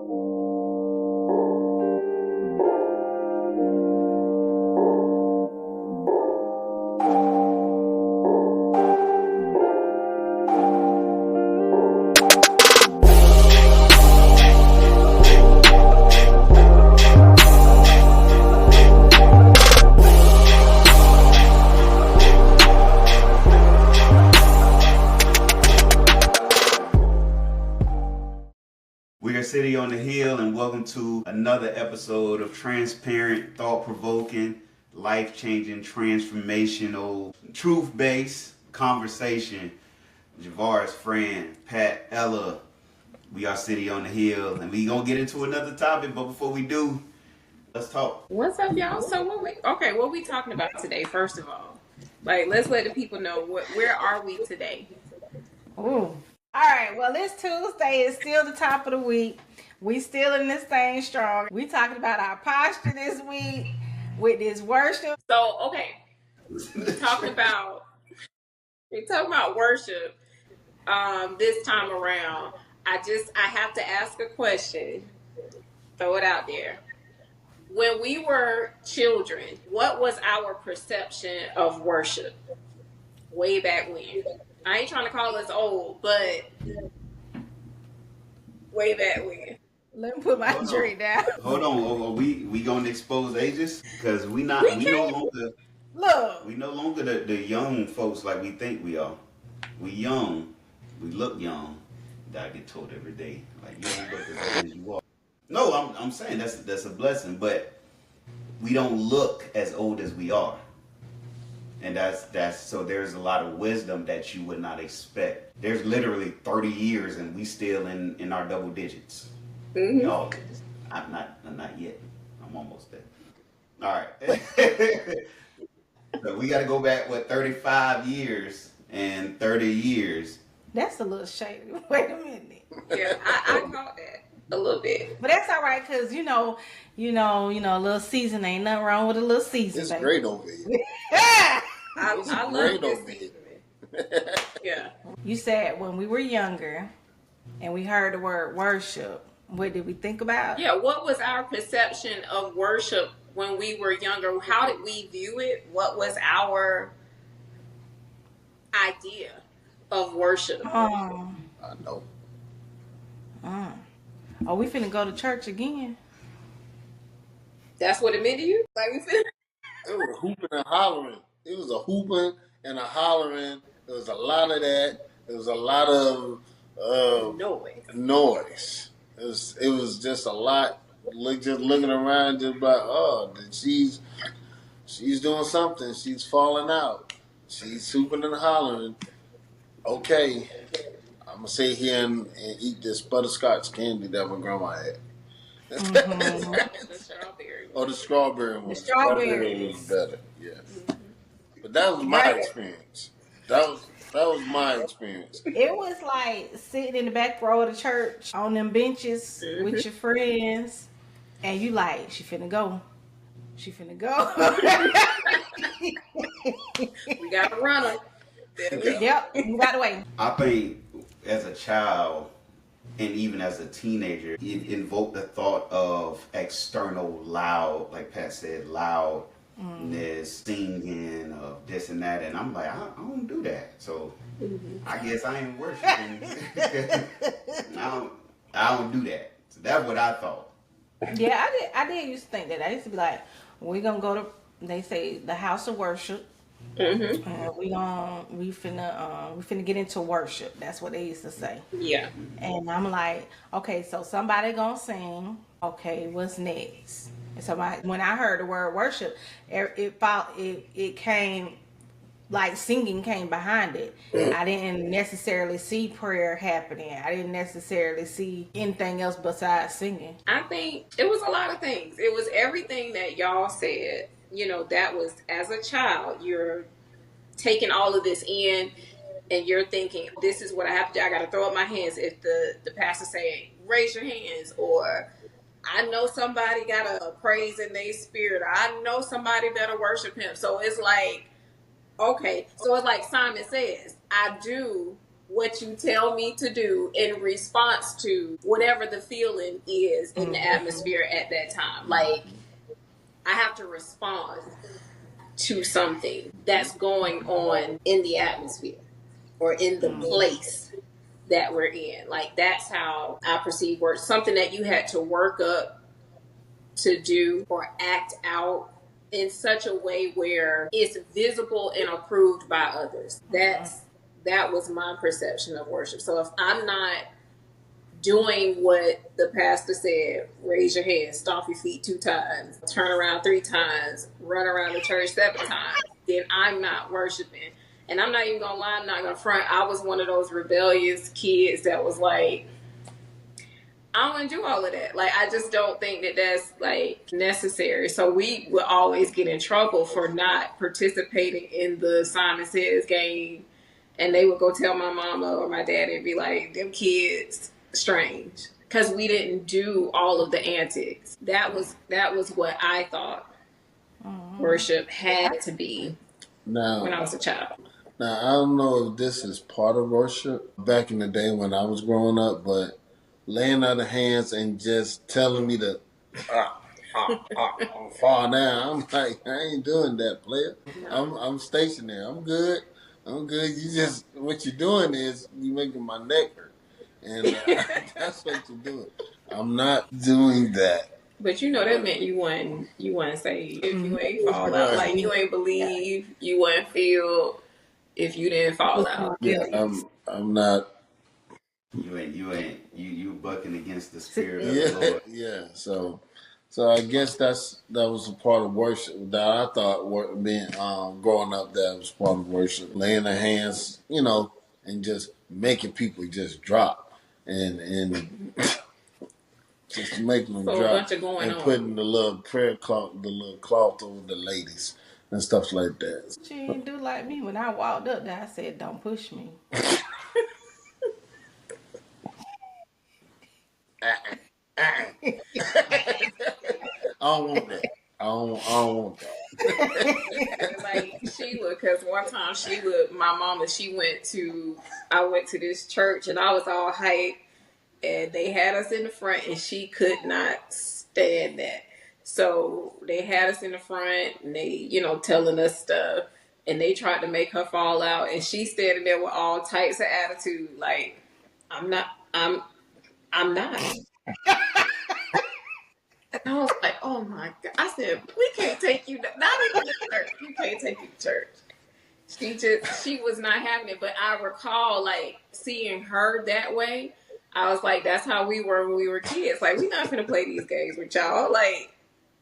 We are City on the Hill, and welcome to another episode of transparent, thought-provoking, life-changing, transformational, truth-based conversation. Javar's friend, Pat, Ella. We are City on the Hill, and we gonna get into another topic. But before we do, let's talk. What's up, y'all? So what we talking about today? First of all, let's let the people know where are we today. Ooh. All right, well, it's Tuesday. It's still the top of the week. We still in this thing strong. We talking about our posture this week with this worship. So, okay, we talking about worship. This time around, I have to ask a question. Throw it out there. When we were children, what was our perception of worship? Way back when. I ain't trying to call us old, but way back when. Let me put my drink down. Hold on, are we gonna expose ages? Because we no longer the young folks like we think we are. We young, we look young. I get told every day, like you don't look as old as you are. No, I'm saying that's a blessing, but we don't look as old as we are. And that's so there's a lot of wisdom that you would not expect. There's literally 30 years and we still in our double digits. Mm-hmm. No, I'm not yet. I'm almost there. All right. So we got to go back 35 years and 30 years. That's a little shady. Wait a minute. Yeah, I caught that a little bit, but that's all right because you know, a little season ain't nothing wrong with a little season. It's great over here. I love this season. Yeah. You said when we were younger and we heard the word worship, what did we think about? Yeah, what was our perception of worship when we were younger? How did we view it? What was our idea of worship? I know. Are we finna go to church again? That's what it meant to you? Like we finna... It was a hooping and hollering. It was a hooping and a hollering. There was a lot of that. There was a lot of noise. It was just a lot. Just looking around, just like, she's doing something. She's falling out. She's hooping and hollering. Okay, I'm gonna sit here and eat this butterscotch candy that my grandma had. Mm-hmm. The strawberry. Oh, the strawberry one. The strawberry was better. Yes. But that was my experience. That was my experience. It was like sitting in the back row of the church on them benches with your friends, and you like, she finna go. She finna go. We got a runner. Yep, you got away. I think as a child and even as a teenager, it invoked the thought of external loud, like Pat said, loudness, singing, of this and that. And I'm like, I don't do that. So I guess I ain't worshiping. I don't do that. So that's what I thought. Yeah, I did used to think that. I used to be like, we're gonna go to, they say, the house of worship. Mm-hmm. And we finna get into worship. That's what they used to say. Yeah. And I'm like, okay, so somebody gonna sing. Okay, what's next? And so when I heard the word worship, it came like singing came behind it. I didn't necessarily see prayer happening. I didn't necessarily see anything else besides singing. I think it was a lot of things. It was everything that y'all said. You know, that was, as a child, you're taking all of this in and you're thinking, this is what I have to do. I got to throw up my hands if the pastor say, raise your hands, or I know somebody got a praise in their spirit. I know somebody better worship him. So it's like, okay. So it's like Simon says, I do what you tell me to do in response to whatever the feeling is in the atmosphere at that time. Like, I have to respond to something that's going on in the atmosphere or in the place that we're in. Like, that's how I perceive work. Something that you had to work up to do or act out in such a way where it's visible and approved by others. That was my perception of worship. So if I'm not doing what the pastor said, raise your hand, stomp your feet 2 times, turn around 3 times, run around the church 7 times, then I'm not worshiping. And I'm not even gonna lie, I'm not gonna front. I was one of those rebellious kids that was like, I don't want to do all of that. Like, I just don't think that that's like necessary. So we would always get in trouble for not participating in the Simon Says game. And they would go tell my mama or my daddy and be like, them kids strange. Because we didn't do all of the antics. That was what I thought worship had to be when I was a child. Now, I don't know if this is part of worship back in the day when I was growing up, but laying out the hands and just telling me to fall down, I'm like, I ain't doing that, player. I'm stationary. I'm good. You just, what you're doing is you making my neck hurt. And that's what you're doing. I'm not doing that. But you know that meant you wasn't saved if you ain't fall out. Like, you ain't believe, you wasn't feel if you didn't fall out. Yeah, I'm not. You bucking against the spirit of the Lord. Yeah. So I guess that was a part of worship that I thought being growing up, that was part of worship, laying their hands, and just making people just drop and just making them So drop a bunch of going and on. putting the little prayer cloth, the little cloth over the ladies and stuff like that. She didn't do like me when I walked up there. I said, "Don't push me." I don't want that. I don't want that. Like, because one time my mama, I went to this church and I was all hyped and they had us in the front and she could not stand that. So they had us in the front and they, telling us stuff and they tried to make her fall out and she's standing there with all types of attitude. Like, I'm not. And I was like, oh my God. I said, we can't take you, not even to church. We can't take you to church. She was not having it. But I recall, like, seeing her that way. I was like, that's how we were when we were kids. Like, we're not going to play these games with y'all. Like,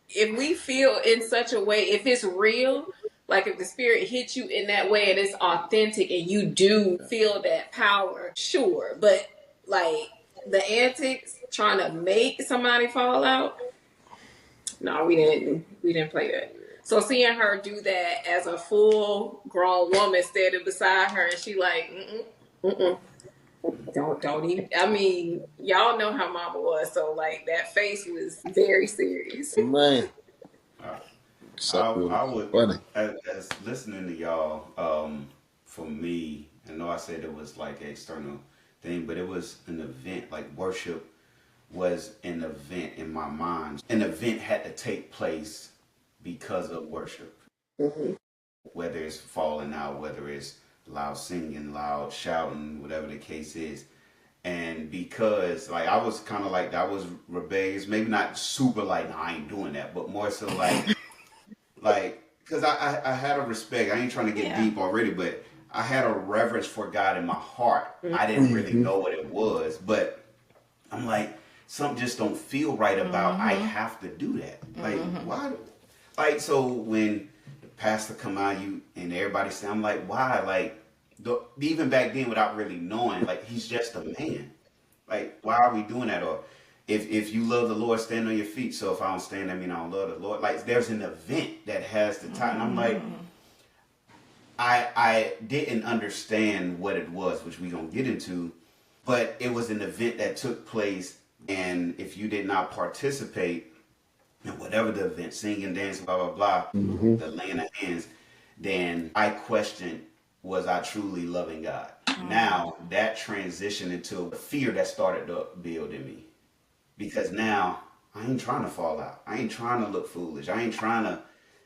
if we feel in such a way, if it's real, like if the spirit hits you in that way and it's authentic and you do feel that power, sure. But, like, the antics, trying to make somebody fall out, no, we didn't play that. So seeing her do that as a full grown woman standing beside her, and she like, don't even. I mean, y'all know how Mama was, so like that face was very serious. Man, I would, funny. as listening to y'all, for me, I know I said it was like an external thing, but it was an event. Like, worship was an event in my mind. An event had to take place because of worship. Mm-hmm. Whether it's falling out, whether it's loud singing, loud shouting, whatever the case is. And because, like, I was kind of like, I was rebellious, maybe not super like, no, I ain't doing that, but more so like, because I had a respect. I ain't trying to get deep already, but I had a reverence for God in my heart. I didn't really know what it was, but I'm like, something just don't feel right about I have to do that. Like, why? Like, so when the pastor come out, and everybody say, I'm like, why? Like, even back then, without really knowing, like, he's just a man. Like, why are we doing that? Or if you love the Lord, stand on your feet. So if I don't stand, I mean I don't love the Lord. Like, there's an event that has the time. And I'm like, I didn't understand what it was, which we gonna get into, but it was an event that took place. And if you did not participate in whatever the event, singing, dancing, blah, blah, blah, the laying of hands, then I questioned, was I truly loving God? Now that transitioned into a fear that started to build in me because now I ain't trying to fall out. I ain't trying to look foolish. I ain't trying to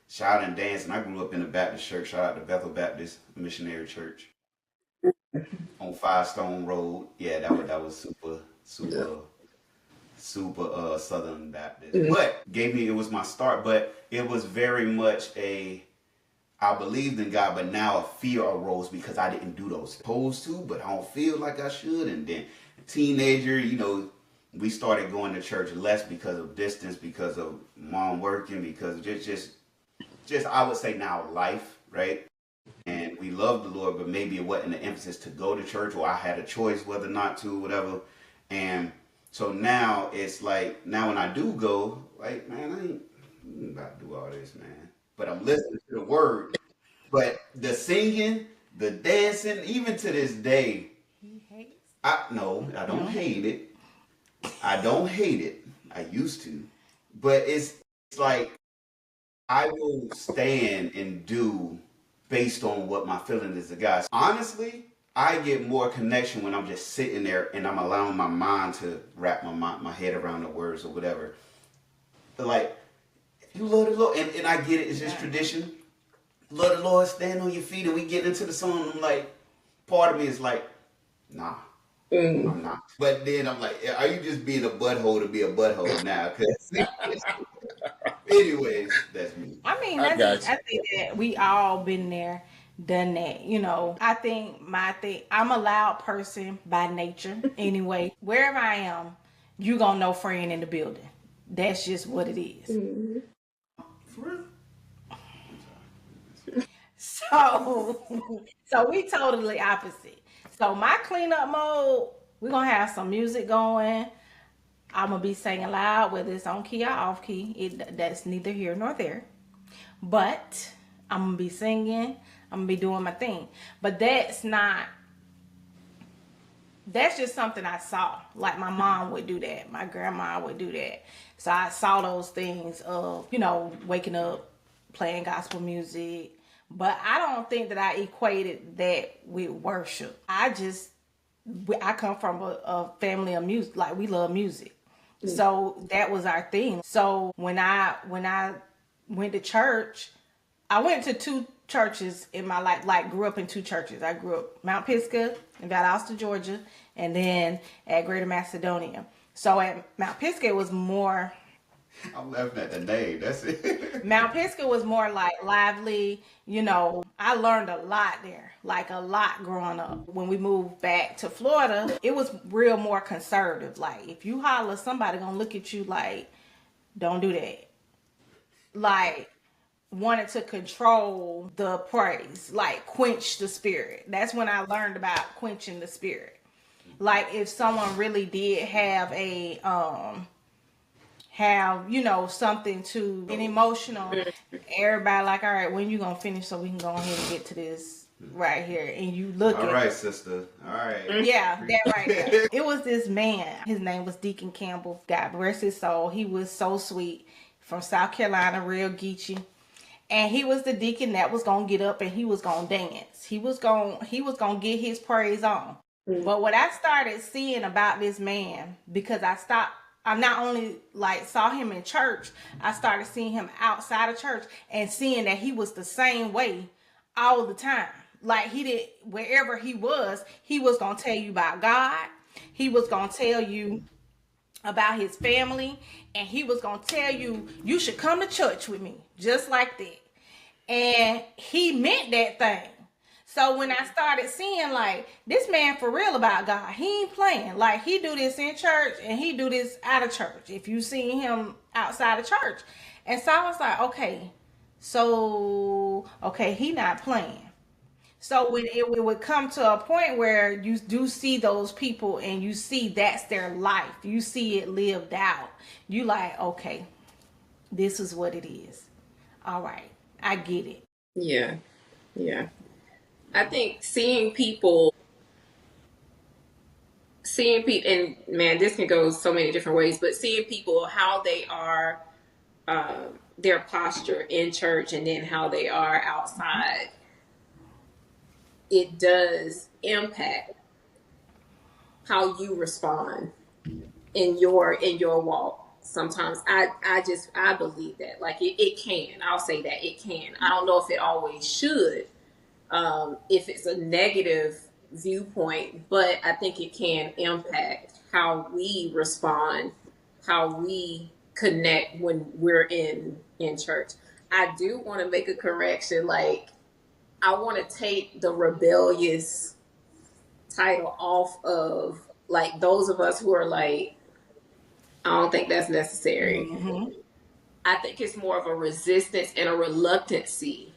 shout and dance. And I grew up in a Baptist church. Shout out to Bethel Baptist Missionary Church on Firestone Road. Yeah, that was super Yeah. super super Southern Baptist. But gave me it was my start. But it was very much a I believed in God, but now a fear arose because I didn't do those supposed to, but I don't feel like I should. And then teenager, we started going to church less because of distance, because of mom working, because just I would say now life, right? And we loved the Lord, but maybe it wasn't the emphasis to go to church, or I had a choice whether or not to, whatever. And so now it's like now when I do go, like man, I ain't about to do all this, man. But I'm listening to the word. But the singing, the dancing, even to this day, He hates. I don't hate it. I don't hate it. I used to, but it's like I will stand and do based on what my feeling is to God. Honestly, I get more connection when I'm just sitting there and I'm allowing my mind to wrap my head around the words or whatever. But like, if you love the Lord, and I get it, it's just tradition. Love the Lord, stand on your feet, and we get into the song. I'm like, part of me is like, nah, I'm not. But then I'm like, are you just being a butthole to be a butthole now? Cause anyways, that's me. I mean, I got I think that we all been there, done that. I think I'm a loud person by nature anyway. Wherever I am, you gonna know friend in the building. That's just what it is. For real? So, so we totally opposite. So my cleanup mode, we're gonna have some music going. I'm gonna be singing loud, whether it's on key or off key. That's neither here nor there. But I'm gonna be singing. I'm gonna be doing my thing. But that's not. That's just something I saw. Like my mom would do that. My grandma would do that. So I saw those things of waking up, playing gospel music. But I don't think that I equated that with worship. I come from a family of music. Like we love music. So that was our thing. So when I went to church, I went to two churches in my life. Like grew up in two churches. I grew up Mount Pisgah in Valdosta, Georgia, and then at Greater Macedonia. So at Mount Pisgah it was more. I'm laughing at the name. That's it. Mount Pisgah was more like lively. I learned a lot there, like a lot growing up. When we moved back to Florida, it was real more conservative. Like if you holler, somebody gonna look at you like, don't do that. Like wanted to control the praise, like quench the spirit. That's when I learned about quenching the spirit. Like if someone really did have something to an emotional, everybody like, all right, when you gonna finish so we can go ahead and get to this right here, and you look All at right, sister. All right. yeah, that right there. It was this man. His name was Deacon Campbell. God bless his soul. He was so sweet, from South Carolina, real geeky. And he was the deacon that was gonna get up and he was gonna dance. He was gonna get his praise on. But what I started seeing about this man, because I not only like saw him in church, I started seeing him outside of church and seeing that he was the same way all the time. Like he did, wherever he was gonna tell you about God. He was gonna tell you about his family, and he was gonna tell you you should come to church with me, just like that. And he meant that thing. So when I started seeing like this man for real about God, he ain't playing. Like he do this in church and he do this out of church. If you see him outside of church, and so I was like, okay, he not playing. So when it would come to a point where you do see those people and you see that's their life, you see it lived out. You like, okay, this is what it is. All right, I get it. Yeah. Yeah. I think seeing people, and man, this can go so many different ways, but seeing people, how they are, their posture in church and then how they are outside, it does impact how you respond in your walk. Sometimes I believe that, like, it can, I'll say that it can. I don't know if it always should, if it's a negative viewpoint, but I think it can impact how we respond, how we connect when we're in church. I do want to make a correction. Like, I want to take the rebellious title off of, like, those of us who are like, I don't think that's necessary. Mm-hmm. I think it's more of a resistance and a reluctancy.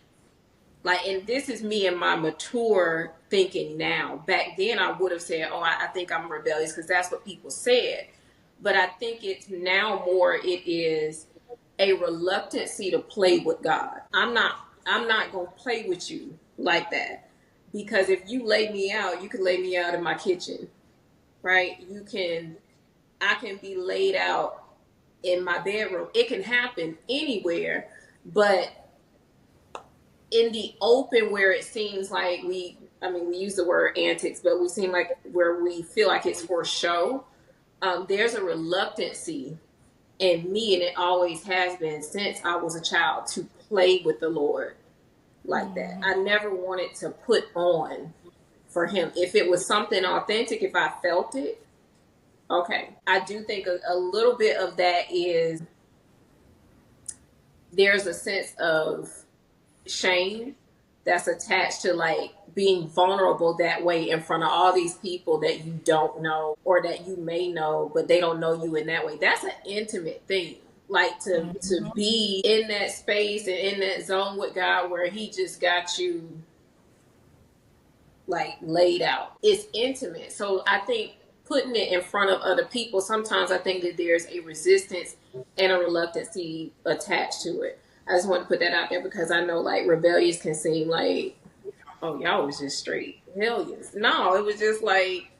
Like, and this is me and my mature thinking now. Back then, I would have said, "Oh, I think I'm rebellious," because that's what people said. But I think it's now more. It is a reluctancy to play with God. I'm not gonna play with you like that, because if you lay me out, you can lay me out in my kitchen, right? You can. I can be laid out in my bedroom. It can happen anywhere, but in the open, where it seems like we use the word antics, but we seem like where we feel like it's for show. There's a reluctancy in me, and it always has been since I was a child, to play with the Lord like that. I never wanted to put on for Him. If it was something authentic, if I felt it, okay. I do think a little bit of that is, there's a sense of shame that's attached to, like, being vulnerable that way in front of all these people that you don't know, or that you may know but they don't know you in that way. That's an intimate thing, like, to be in that space and in that zone with God where He just got you, like, laid out. It's intimate. So I think putting it in front of other people, sometimes I think that there's a resistance and a reluctancy attached to it. I just want to put that out there, because I know, like, rebellious can seem like, oh, y'all was just straight hellions. No, it was just like,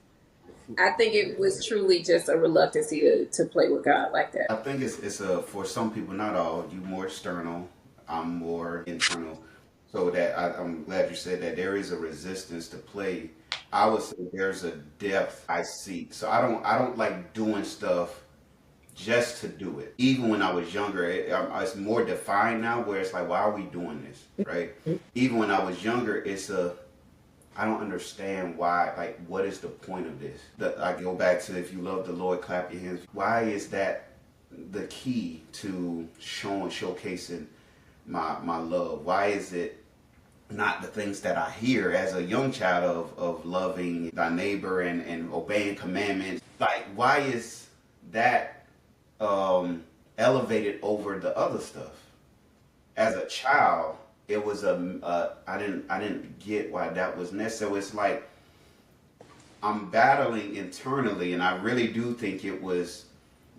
I think it was truly just a reluctancy to play with God like that. I think it's a, for some people, not all. You more external, I'm more internal. So that I'm glad you said that there is a resistance to play. I would say there's a depth I seek. So I don't like doing stuff just to do it. Even when I was younger, it's more defined now, where it's like, why are we doing this, right? Even when I was younger, I don't understand why. Like, what is the point of this? I go back to, if you love the Lord, clap your hands. Why is that the key to showcasing my love? Why is it not the things that I hear as a young child of loving thy neighbor and obeying commandments? Like, why is that elevated over the other stuff? As a child, it was I didn't get why that was necessary. It's like I'm battling internally, and I really do think it was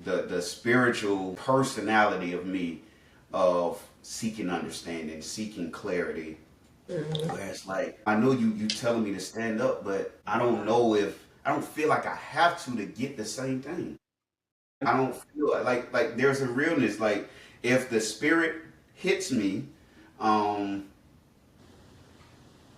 the spiritual personality of me, of seeking understanding, seeking clarity. Where it's like, I know you telling me to stand up, but I don't know if I don't feel like I have to get the same thing. I don't feel like there's a realness. Like, if the spirit hits me, um,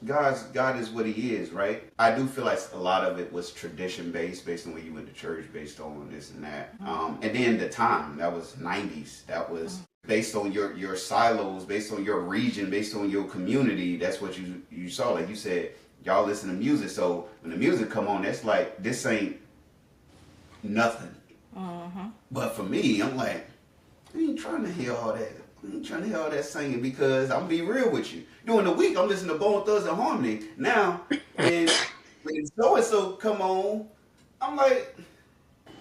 God is what He is, right? I do feel like a lot of it was tradition based on when you went to church, based on this and that, and then the time, that was '90s. That was based on your silos, based on your region, based on your community. That's what you saw. Like you said, y'all listen to music. So when the music come on, that's like, this ain't nothing. But for me, I'm like, I ain't trying to hear all that. I ain't trying to hear all that singing, because I'm gonna be real with you. During the week, I'm listening to Bone Thugs and Harmony. Now, when so and so come on, I'm like,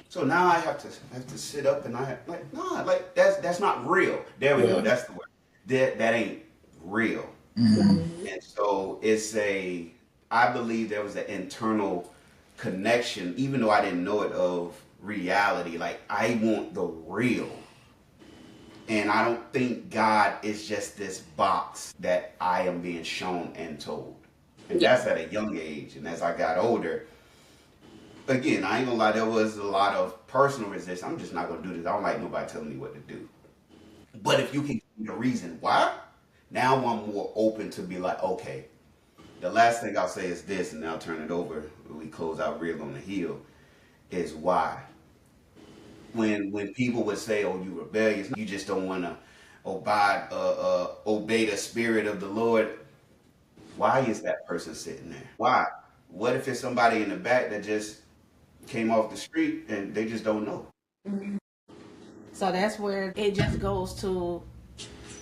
so now I have to sit up, and I have, like, nah, like, that's not real. There we go. That's the word. That ain't real. And so I believe there was an internal connection, even though I didn't know it, of reality. Like, I want the real. And I don't think God is just this box that I am being shown and told. And that's at a young age. And as I got older, again, I ain't gonna lie, there was a lot of personal resistance. I'm just not gonna do this. I don't like nobody telling me what to do. But if you can give me the reason why, now I'm more open to be like, okay, The last thing I'll say is this, and I'll turn it over. We close out real on the heel. Is why when people would say, "Oh, you rebellious," you just don't want to obey the spirit of the Lord. Why is that person sitting there? Why? What if it's somebody in the back that just came off the street and they just don't know? So that's where it just goes to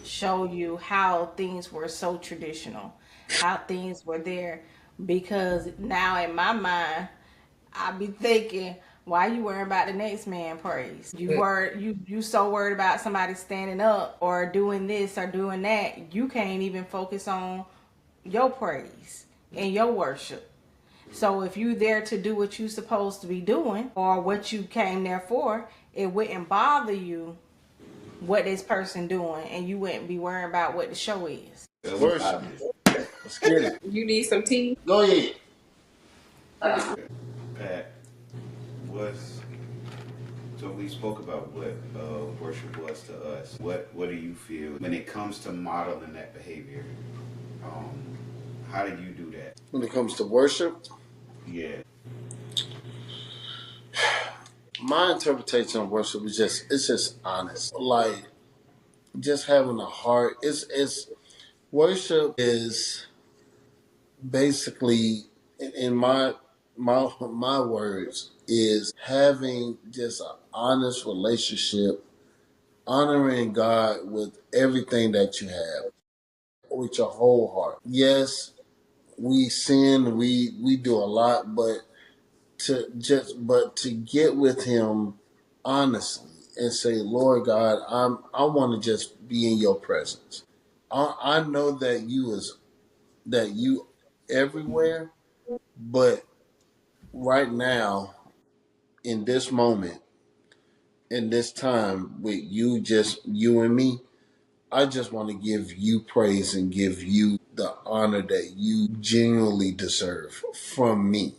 show you how things were so traditional, how things were there. Because now in my mind, I be thinking, why you worrying about the next man praise? You so worried about somebody standing up or doing this or doing that, you can't even focus on your praise and your worship. So if you there to do what you supposed to be doing or what you came there for, it wouldn't bother you what this person doing, and you wouldn't be worrying about what the show is. Worship. Let's get it. You need some tea? Go ahead. Pat, what's so we spoke about what worship was to us. What do you feel when it comes to modeling that behavior? Um, how do you do that? When it comes to worship, Yeah. my interpretation of worship is just honest. Like just having a heart. It's worship is basically in my words is having just an honest relationship, honoring God with everything that you have, with your whole heart. Yes, we sin, we do a lot, but to get with Him honestly and say, Lord God, I want to just be in Your presence. I know that you everywhere, but right now in this moment, in this time with you, just you and me, I just want to give you praise and give you the honor that you genuinely deserve from me.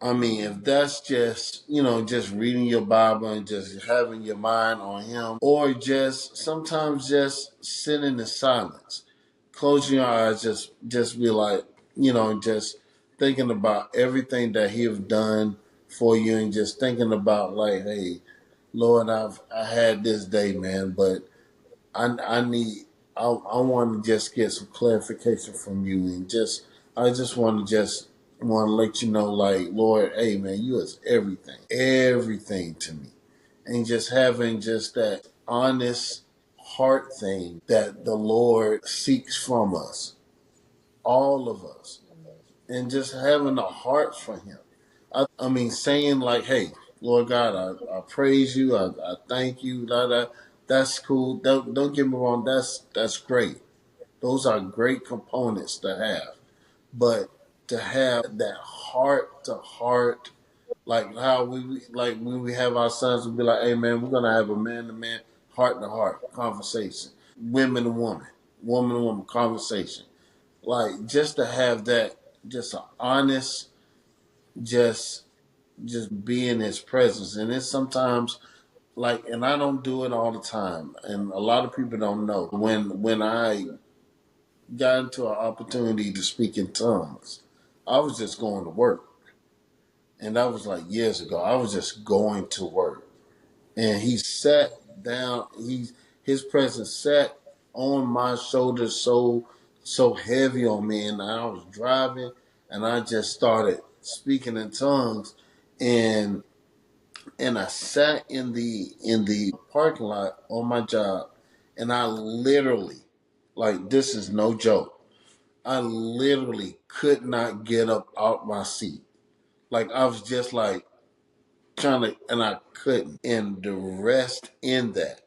I mean, if that's just, just reading your Bible and just having your mind on Him, or just sometimes just sitting in silence, closing your eyes, just be like, just thinking about everything that He have done for you, and just thinking about like, hey, Lord, I had this day, man, but I need I want to just get some clarification from you, and I just want to let you know, like, Lord, hey man, you is everything to me, and just having just that honest heart thing that the Lord seeks from us, all of us, and just having a heart for Him. I mean, saying like, "Hey, Lord God, I praise you. I thank you." Da, da. That's cool. Don't get me wrong. That's great. Those are great components to have. But to have that heart to heart, like how we like when we have our sons, we'll be like, "Hey, man, we're gonna have a man to man, heart to heart conversation, woman to woman conversation." Like just to have that, just an honest, just just be in His presence. And it's sometimes like, and I don't do it all the time, and a lot of people don't know. When I got into an opportunity to speak in tongues, I was just going to work, and that was like years ago. I was just going to work, and He sat down. His presence sat on my shoulders so heavy on me, and I was driving, and I just started speaking in tongues, and I sat in the parking lot on my job, and I literally, like, this is no joke. I literally could not get up out my seat. Like I was just like trying to, and I couldn't. And the rest in that,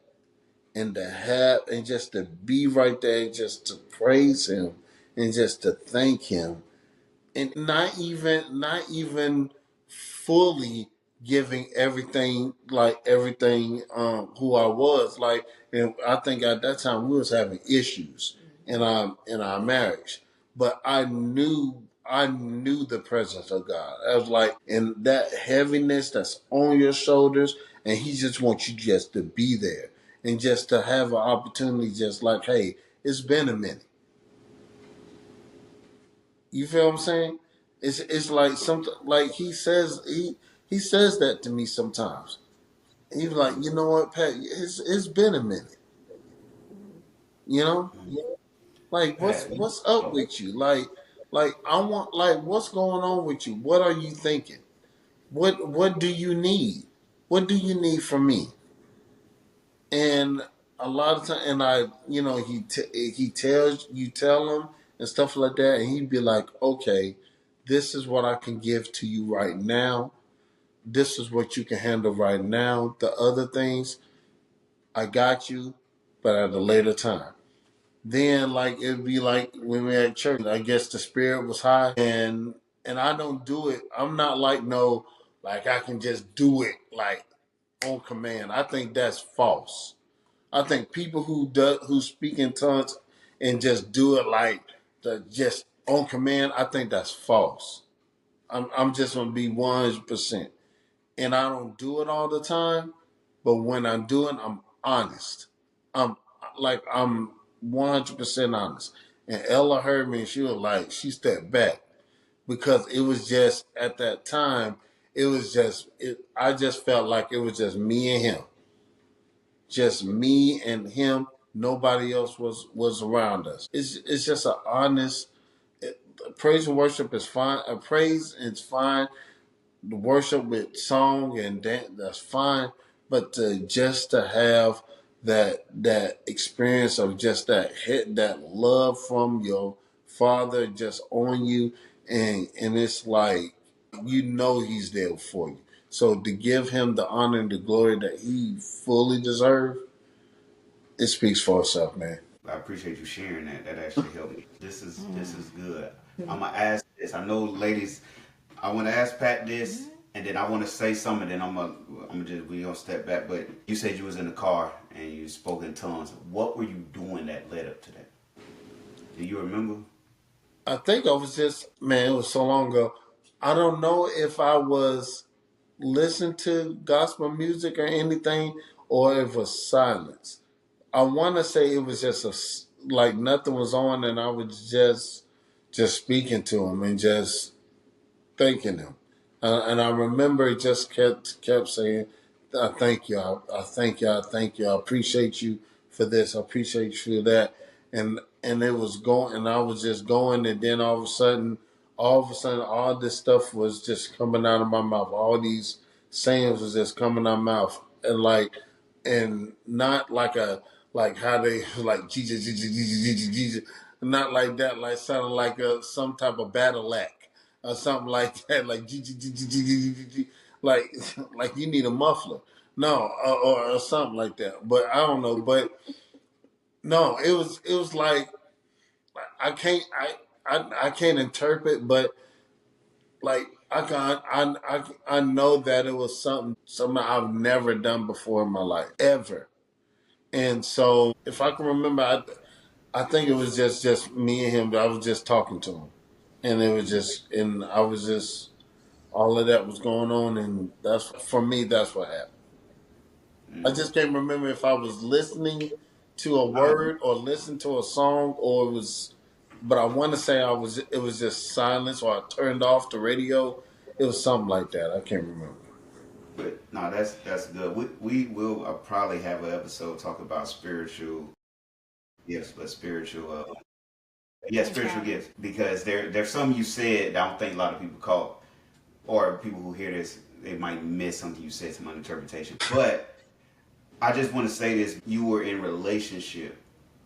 and to have, and just to be right there, just to praise Him, and just to thank Him, and not even fully giving everything, like everything, who I was like. And I think at that time we was having issues in our marriage, but I knew the presence of God. I was like, and that heaviness that's on your shoulders, and He just wants you just to be there, and just to have an opportunity, just like, hey, it's been a minute. You feel what I'm saying? It's like something like he says that to me sometimes. He's like, you know what, Pat? It's been a minute. You know, like Pat, what's up oh, with you? Like I want like what's going on with you? What are you thinking? What do you need? What do you need from me? And a lot of time, and I, you know, he tells you tell him and stuff like that, and he'd be like, okay, this is what I can give to you right now. This is what you can handle right now. The other things, I got you, but at a later time. Then, like it'd be like when we at church. I guess the spirit was high, and I don't do it. I'm not like no, like I can just do it like on command. I think that's false. I think people who speak in tongues and just do it like just on command. I think that's false. I'm just gonna be 100%, and I don't do it all the time. But when I'm doing, I'm honest. I'm I'm 100% honest. And Ella heard me, and she was like, she stepped back because it was just at that time. It was just I just felt like it was just me and him, just me and him. Nobody else was around us. It's just an honest praise and worship is fine. Praise is fine. The worship with song and dance, that's fine. But just to have that experience of just that hit, that love from your father just on you, and it's like you know he's there for you. So to give him the honor and the glory that he fully deserves, it speaks for itself, man. I appreciate you sharing that. That actually helped me. This is good. I'm gonna ask this. I know, ladies. I want to ask Pat this, and then I want to say something. And I'm just we gonna step back. But you said you was in the car and you spoke in tongues. What were you doing that led up to that? Do you remember? I think I was just man. It was so long ago. I don't know if I was listening to gospel music or anything, or if it was silence. I want to say it was just like nothing was on, and I was just speaking to him and just thanking him. And I remember he just kept saying, "I thank you, I thank you, I thank you, I appreciate you for this, I appreciate you for that." And it was going, and I was just going, and then all of a sudden, all this stuff was just coming out of my mouth. All these sayings was just coming out of my mouth, and and not like a like how they like Jesus, Jesus, Jesus, Jesus, Jesus, not like that, like sounding like some type of battle act or something like that, like like like you need a muffler, no, or something like that. But I don't know. But no, it was like I can't I can't interpret, but like I can I know that it was something I've never done before in my life ever. And so if I can remember, I think it was just me and him. I was just talking to him, and it was just and I was just all of that was going on, and that's for me. That's what happened. I Mm. just can't remember if I was listening to a No, word or listening to a song, or it was. But I want to say I was. It was just silence, or I turned off the radio. It was something like that. I can't remember. but no, that's good. We will probably have an episode talk about spiritual gifts, but spiritual yeah, spiritual Okay. gifts because there's some you said that I don't think a lot of people caught or people who hear this they might miss something you said, some interpretation. But I just want to say this: you were in relationship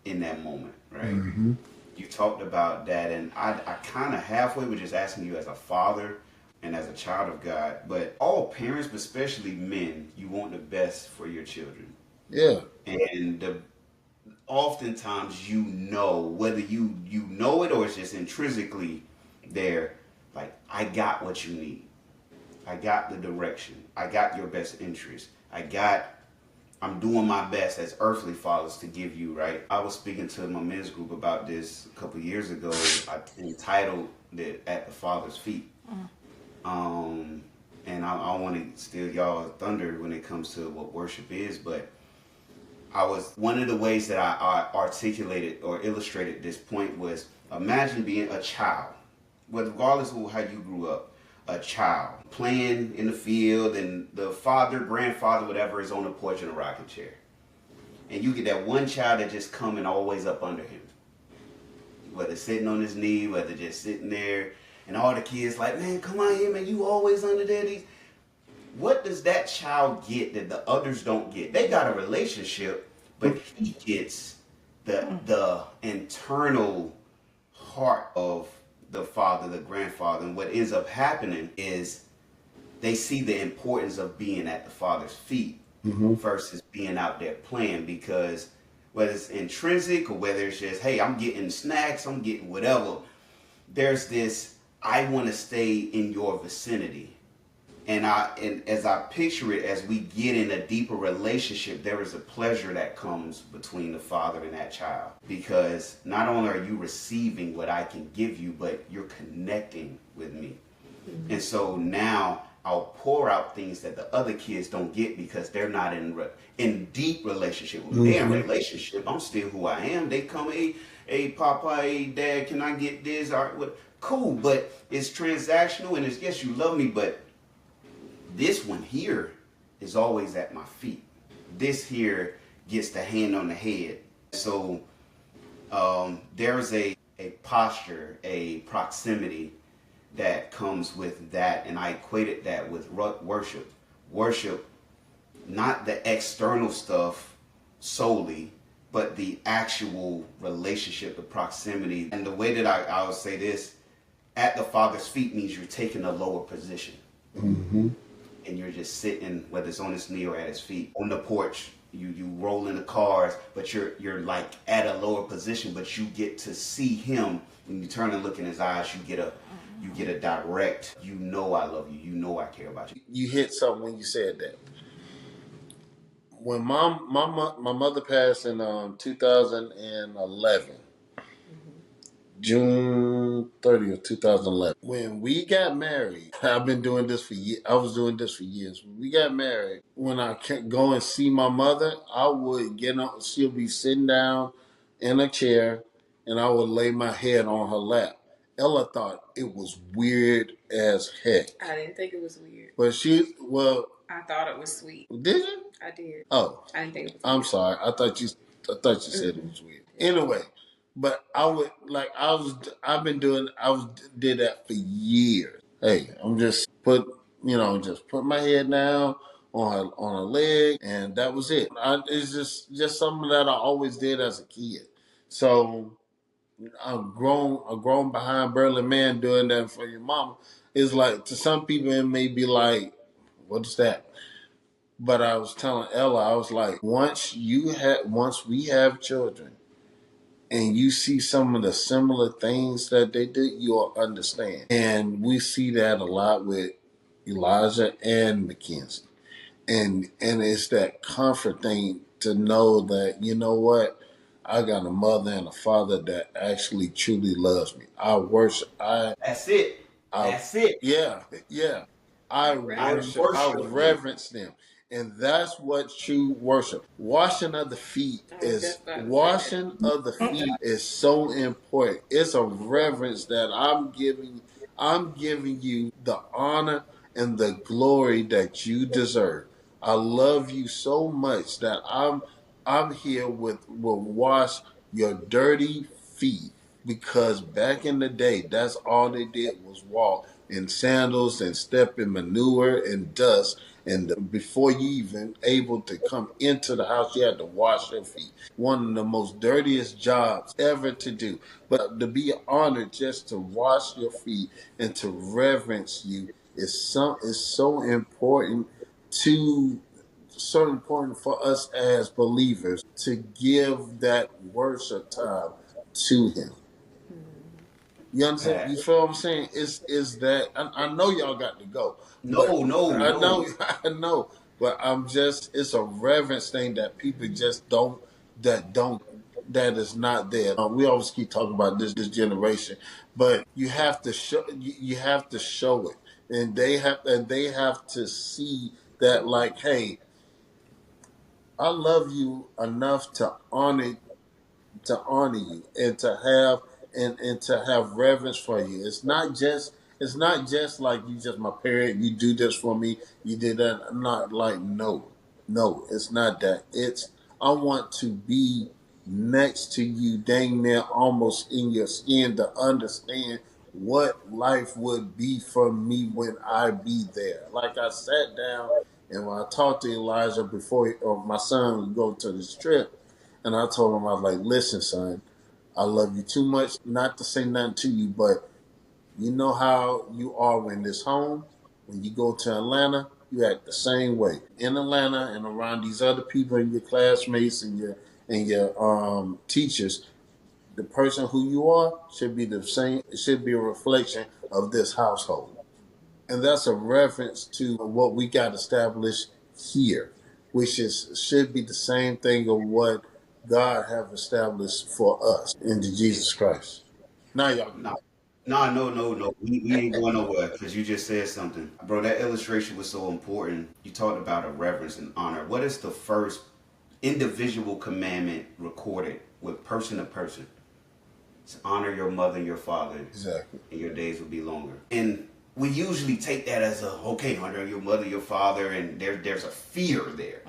in that moment, right? Mm-hmm. You talked about that, and I kind of halfway was just asking you as a father and as a child of God, but all parents, but especially men, you want the best for your children, Yeah. and oftentimes you know whether you know it or it's just intrinsically there. Like I got what you need. I got the direction. I got your best interest. I'm doing my best as earthly fathers to give you, right? I was speaking to my men's group about this a couple years ago. I entitled it At the Father's Feet. Um, and I want to steal y'all thunder when it comes to what worship is, but I was one of the ways that I articulated or illustrated this point was imagine being a child, But regardless of how you grew up, a child playing in the field, and the father, grandfather, whatever, is on the porch in a rocking chair, and you get that one child that just coming always up under him, whether sitting on his knee, whether just sitting there, and all the kids like, man, come on here, man, you always under there. What does that child get that the others don't get? They got a relationship, but he gets the internal heart of the father, the grandfather. And what ends up happening is they see the importance of being at the father's feet versus being out there playing, because whether it's intrinsic or whether it's just, hey, I'm getting snacks, I'm getting whatever, there's this, I want to stay in your vicinity. And as I picture it, as we get in a deeper relationship, there is a pleasure that comes between the father and that child, because not only are you receiving what I can give you, but you're connecting with me. Mm-hmm. And so now I'll pour out things that the other kids don't get, because they're not in deep relationship with me. They're in relationship. I'm still who I am. They come, hey, Papa, hey, Dad, can I get this? All right, what? Cool, but it's transactional, and it's, yes, you love me, but this one here is always at my feet. This here gets the hand on the head. So there's a posture, a proximity that comes with that. And I equated that with worship. Worship, not the external stuff solely, but the actual relationship, the proximity. And the way that I would say this, at the Father's feet means you're taking a lower position. Mm-hmm. And you're just sitting, whether it's on his knee or at his feet, on the porch. You roll in the cars, but you're like at a lower position, but you get to see him. When you turn and look in his eyes, you get a direct, you know I love you, you know I care about you. You hit something when you said that. When my mother passed in 2011, June 30th, 2011. When we got married, I've been doing this for years. I was doing this for years. When we got married, when I could go and see my mother, I would get on. She'll be sitting down in a chair, and I would lay my head on her lap. Ella thought it was weird as heck. I didn't think it was weird. But I thought it was sweet. Did you? I did. Oh. I didn't think it was I'm weird. sorry. I thought you said it was weird. Anyway, but I've been doing did that for years. Hey, I'm just put my head down on her leg, and that was it. It's just something that I always did as a kid. So I've grown behind Burly Man doing that for your mama. It's like, to some people it may be like, what's that? But I was telling Ella, I was like, once we have children, and you see some of the similar things that they do, you'll understand. And we see that a lot with Elijah and Mackenzie. And it's that comfort thing to know that, you know what, I got a mother and a father that actually truly loves me. I worship. That's it. That's it. Yeah, yeah. I worship. I reverence them. And that's what true worship. Washing of the feet is so important. It's a reverence that I'm giving you the honor and the glory that you deserve. I love you so much that I'm here will wash your dirty feet, because back in the day, that's all they did was walk in sandals and step in manure and dust. And before you even able to come into the house, you had to wash your feet. One of the most dirtiest jobs ever to do. But to be honored just to wash your feet and to reverence you is so important to so important for us as believers to give that worship time to him. You understand? You feel what I'm saying? Is that I know y'all got to go. No. I know, I know. But it's a reverence thing that people just don't, that is not there. We always keep talking about this generation, but you have to show it, and they have to see that, like, hey, I love you enough to honor you and to have and to have reverence for you. It's not just like you just my parent. You do this for me. You did that. I'm not like no. It's not that. It's I want to be next to you, dang near almost in your skin to understand what life would be for me when I be there. Like I sat down and when I talked to Elijah before my son would go to this trip, and I told him I was like, listen, son. I love you too much not to say nothing to you, but you know how you are when it's home. When you go to Atlanta, you act the same way. In Atlanta and around these other people and your classmates and your teachers, the person who you are should be the same. It should be a reflection of this household, and that's a reference to what we got established here, which is should be the same thing of what God have established for us into Jesus Christ. Now y'all can No, go. no. We ain't going nowhere because you just said something. Bro, that illustration was so important. You talked about a reverence and honor. What is the first individual commandment recorded with person to person? It's honor your mother and your father, Exactly. and your days will be longer. And we usually take that as a, okay, honor your mother, your father, and there's a fear there.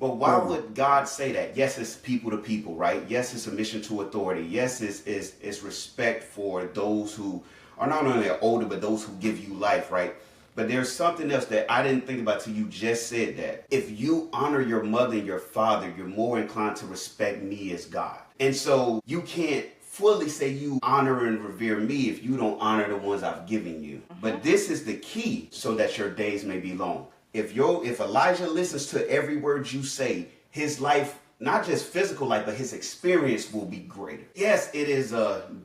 But why would God say that? Yes, it's people to people, right? Yes, it's submission to authority. Yes, it's respect for those who are not only older, but those who give you life, right? But there's something else that I didn't think about till you just said that. If you honor your mother and your father, you're more inclined to respect me as God. And so you can't fully say you honor and revere me if you don't honor the ones I've given you. But this is the key so that your days may be long. If Elijah listens to every word you say, his life, not just physical life, but his experience will be greater. Yes, it is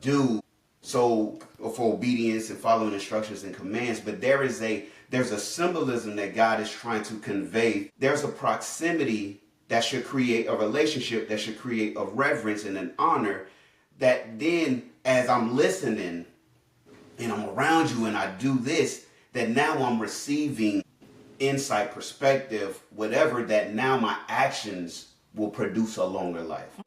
due so for obedience and following instructions and commands, but there's a symbolism that God is trying to convey. There's a proximity that should create a relationship, that should create a reverence and an honor, that then as I'm listening and I'm around you and I do this, that now I'm receiving insight, perspective, whatever, that now my actions will produce a longer life.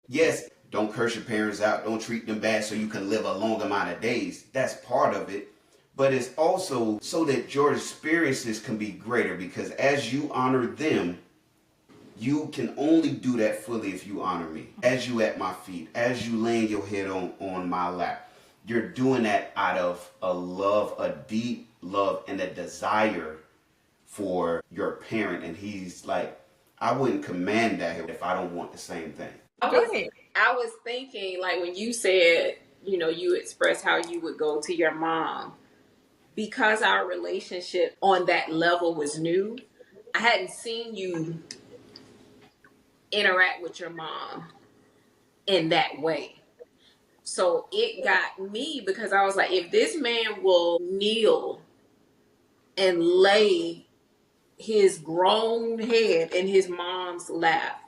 Yes, don't curse your parents out, don't treat them bad so you can live a long amount of days. That's part of it. But it's also so that your experiences can be greater, because as you honor them, you can only do that fully if you honor me. As you at my feet, as you laying your head on my lap, you're doing that out of a love, a deep love, and a desire for your parent. And he's like, I wouldn't command that if I don't want the same thing. Go ahead. I was thinking, like, when you said, you expressed how you would go to your mom, because our relationship on that level was new. I hadn't seen you interact with your mom in that way. So it got me, because I was like, if this man will kneel and lay his grown head in his mom's lap,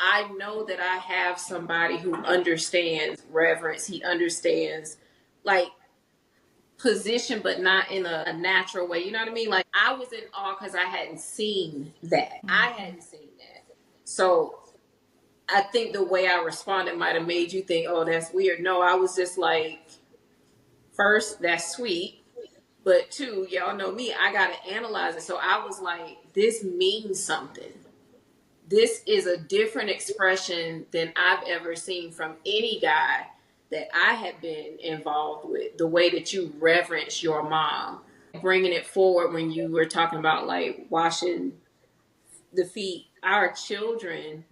I know that I have somebody who understands reverence. He understands, like, position, but not in a natural way. You know what I mean? Like, I was in awe because I hadn't seen that. I hadn't seen that. So I think the way I responded might have made you think, oh, that's weird. No, I was just like, first, that's sweet. But two, y'all know me, I got to analyze it. So I was like, this means something. This is a different expression than I've ever seen from any guy that I have been involved with. The way that you reverence your mom, bringing it forward when you were talking about like washing the feet. Our children,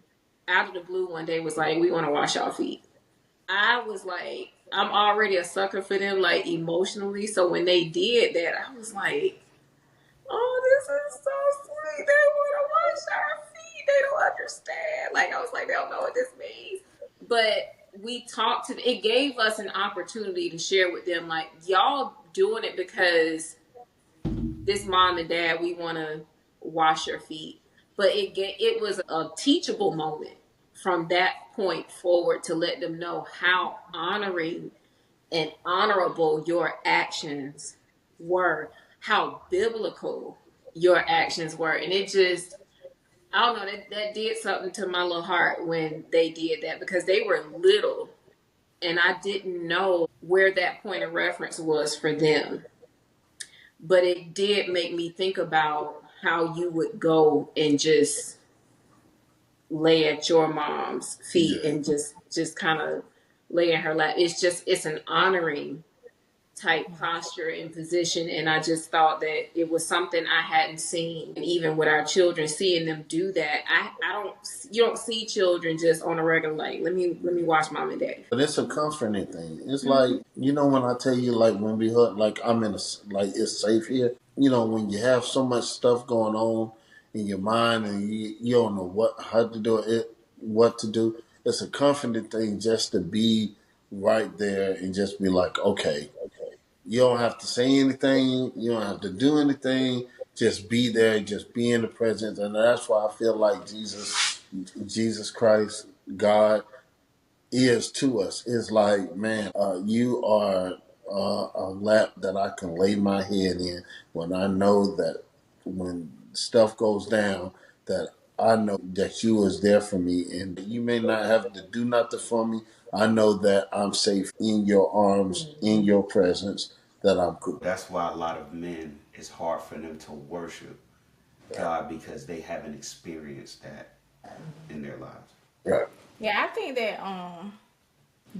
out of the blue, one day was like, we want to wash our feet. I was like, I'm already a sucker for them, like, emotionally. So when they did that, I was like, oh, this is so sweet. They want to wash our feet. They don't understand. Like, I was like, they don't know what this means. But we talked to, it gave us an opportunity to share with them, like, y'all doing it because this mom and dad, we want to wash your feet. But it was a teachable moment from that point forward to let them know how honoring and honorable your actions were, how biblical your actions were. And it just, I don't know, that did something to my little heart when they did that, because they were little and I didn't know where that point of reference was for them. But it did make me think about how you would go and just lay at your mom's feet Yeah. and just kind of lay in her lap. It's an honoring type posture and position, and I just thought that it was something I hadn't seen. And even with our children, seeing them do that, I don't, you don't see children just on a regular, like, let me watch mom and daddy. But it's a comforting thing. It's like, Mm-hmm. when I tell you, like, when we hug, like, I'm in a, like, it's safe here. When you have so much stuff going on in your mind and you don't know how to do it, what to do. It's a comforting thing just to be right there and just be like, okay, you don't have to say anything. You don't have to do anything. Just be there. Just be in the presence. And that's why I feel like Jesus Christ, God, is to us. It's like, man, you are a lap that I can lay my head in when I know that when stuff goes down, that I know that you is there for me, and you may not have to do nothing for me. I know that I'm safe in your arms, in your presence, that I'm good. That's why a lot of men, it's hard for them to worship God because they haven't experienced that in their lives. Right. Yeah, I think that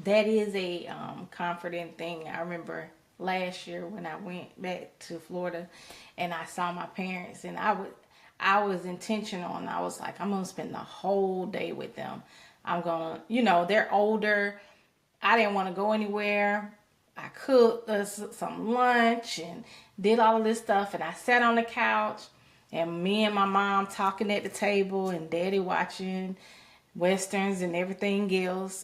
that is a comforting thing. I remember last year when I went back to Florida and I saw my parents, and I was intentional, and I was like, I'm gonna spend the whole day with them. I'm gonna, they're older. I didn't want to go anywhere. I cooked us some lunch and did all of this stuff, and I sat on the couch, and me and my mom talking at the table, and daddy watching westerns and everything else.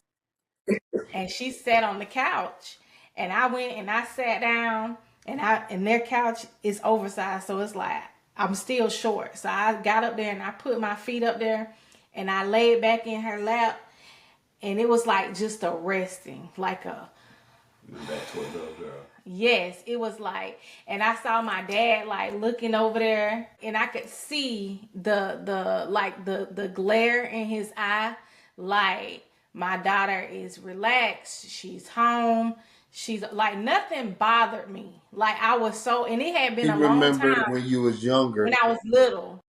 And she sat on the couch, and I went and I sat down, and their couch is oversized, so it's like I'm still short. So I got up there and I put my feet up there, and I laid back in her lap, and it was like just a resting, like a Went back to a little girl. yes, it was like, and I saw my dad like looking over there, and I could see the glare in his eye, like my daughter is relaxed, she's home, she's like nothing bothered me. Like I was so, and it had been He a long remembered time when you was younger. when I was little.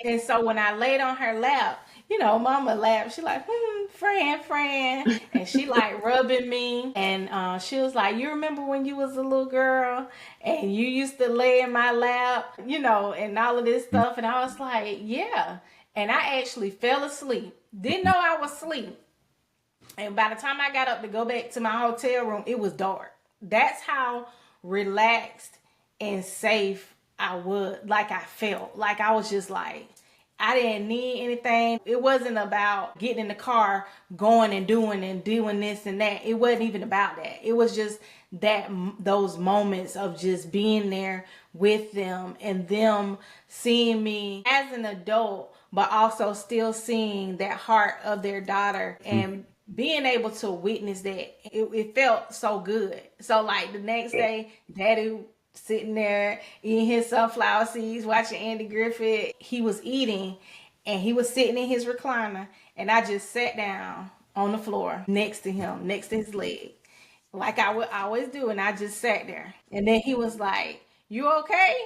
And so when I laid on her lap, mama laughed. She like, friend. And she like rubbing me. And she was like, you remember when you was a little girl and you used to lay in my lap, and all of this stuff. And I was like, yeah. And I actually fell asleep. Didn't know I was asleep. And by the time I got up to go back to my hotel room, it was dark. That's how relaxed and safe I was. Like I felt. Like I was just like, I didn't need anything. It wasn't about getting in the car, going and doing this and that. It wasn't even about that. It was just those moments of just being there with them and them seeing me as an adult, but also still seeing that heart of their daughter and being able to witness that. It felt so good. So like the next day, daddy sitting there eating his sunflower seeds, watching Andy Griffith. He was eating and he was sitting in his recliner, and I just sat down on the floor next to him, next to his leg, like I would always do. And I just sat there. And then he was like, you okay?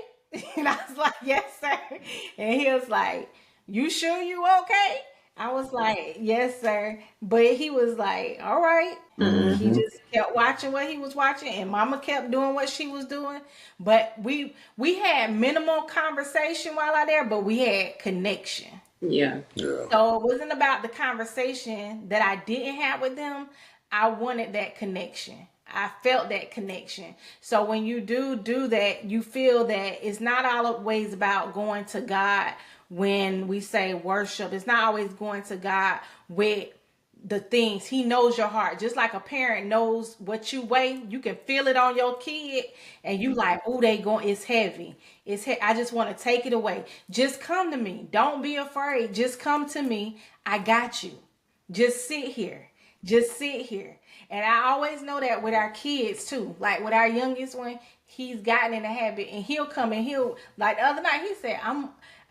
And I was like, yes, sir. And he was like, you sure you okay? I was like, yes, sir. But he was like, all right. He Mm-hmm. just kept watching what he was watching, and mama kept doing what she was doing. But we had minimal conversation while out there, but we had connection. Yeah. Yeah. So it wasn't about the conversation that I didn't have with them. I wanted that connection. I felt that connection. So when you do that, you feel that it's not always about going to God when we say worship. It's not always going to God with the things. He knows your heart. Just like a parent knows what you weigh, you can feel it on your kid, and you like, oh, they going, it's heavy. I just want to take it away. Just come to me. Don't be afraid. Just come to me. I got you. Just sit here. Just sit here. And I always know that with our kids too. Like with our youngest one, he's gotten in the habit, and he'll come and he'll, like the other night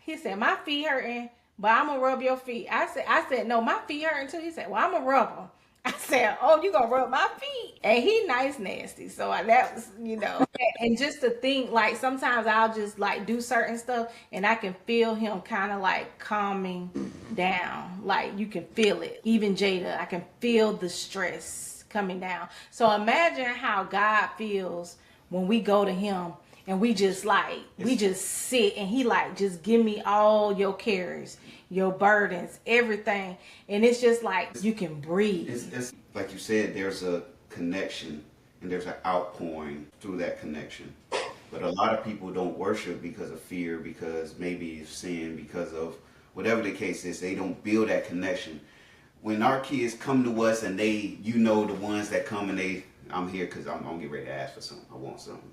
he said, my feet hurting, but I'm gonna rub your feet. I said, no, my feet hurting too. He said, well, I'm gonna rub them. I said, oh, you gonna rub my feet? And he nice nasty. So that was, and just to think, like sometimes I'll just like do certain stuff and I can feel him kind of like calming down. Like you can feel it. Even Jada, I can feel the stress coming down. So imagine how God feels when we go to him and we just sit and he like, just give me all your cares, your burdens, everything. And it's just like you can breathe. It's like you said, there's a connection and there's an outpouring through that connection. But a lot of people don't worship because of fear, because maybe of sin, because of whatever the case is. They don't build that connection. When our kids come to us and they, the ones that come and I'm here because I'm going to get ready to ask for something. I want something.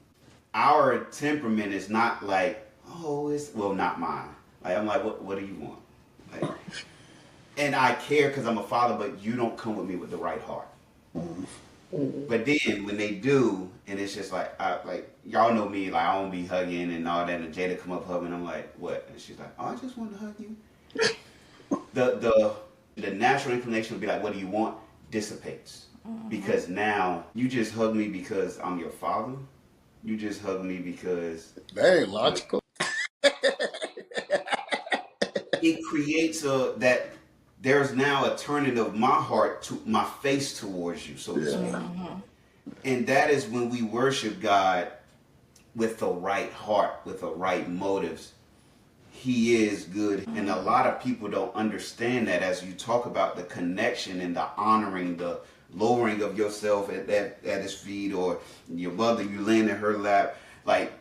Our temperament is not like, not mine. Like, I'm like, what do you want? Like, and I care because I'm a father, but you don't come with me with the right heart. But then when they do, and it's just like, y'all know me, like I don't be hugging and all that, and Jada come up hugging, I'm like, what? And she's like, oh, I just want to hug you. The natural inclination would be like, what do you want? Dissipates. Because now you just hug me because I'm your father. You just hug me because that ain't logical. It creates that there's now a turning of my heart to my face towards you, so to speak. And that is when we worship God with the right heart, with the right motives. He is good. And a lot of people don't understand that as you talk about the connection and the honoring, the lowering of yourself at his feet, or your mother, you laying in her lap. Like,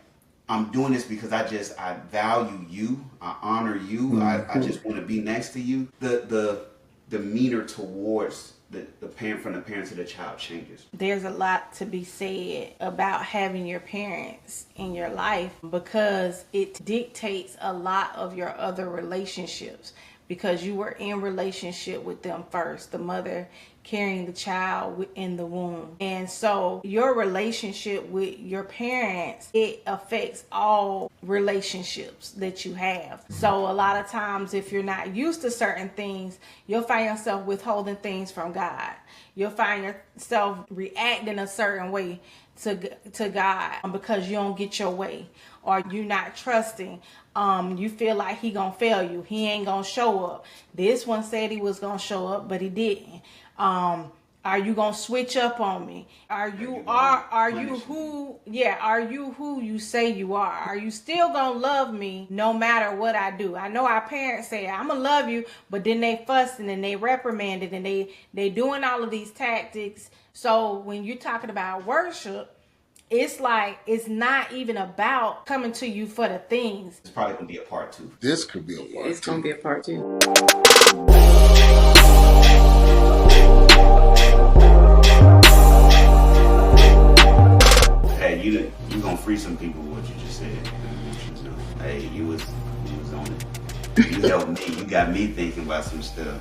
I'm doing this because I value you. I honor you. I just want to be next to you. The demeanor towards the parent, from the parent to the child, changes. There's a lot to be said about having your parents in your life because it dictates a lot of your other relationships, because you were in relationship with them first, the mother carrying the child in the womb. And so your relationship with your parents, it affects all relationships that you have. So a lot of times, if you're not used to certain things, you'll find yourself withholding things from God. You'll find yourself reacting a certain way to God because you don't get your way, or you're not trusting. You feel like he gonna fail you. He ain't gonna show up. This one said he was gonna show up, but he didn't. Are you gonna switch up on me? Are you who you say you are? Are you still gonna love me no matter what I do? I know our parents say I'm gonna love you, but then they fussing and they reprimanded and they doing all of these tactics. So when you're talking about worship, it's like it's not even about coming to you for the things. It's probably gonna be a part 2. This could be a part 2. It's gonna be a part 2. Hey, you gonna free some people with what you just said. Hey, you was on it. You helped me. You got me thinking about some stuff.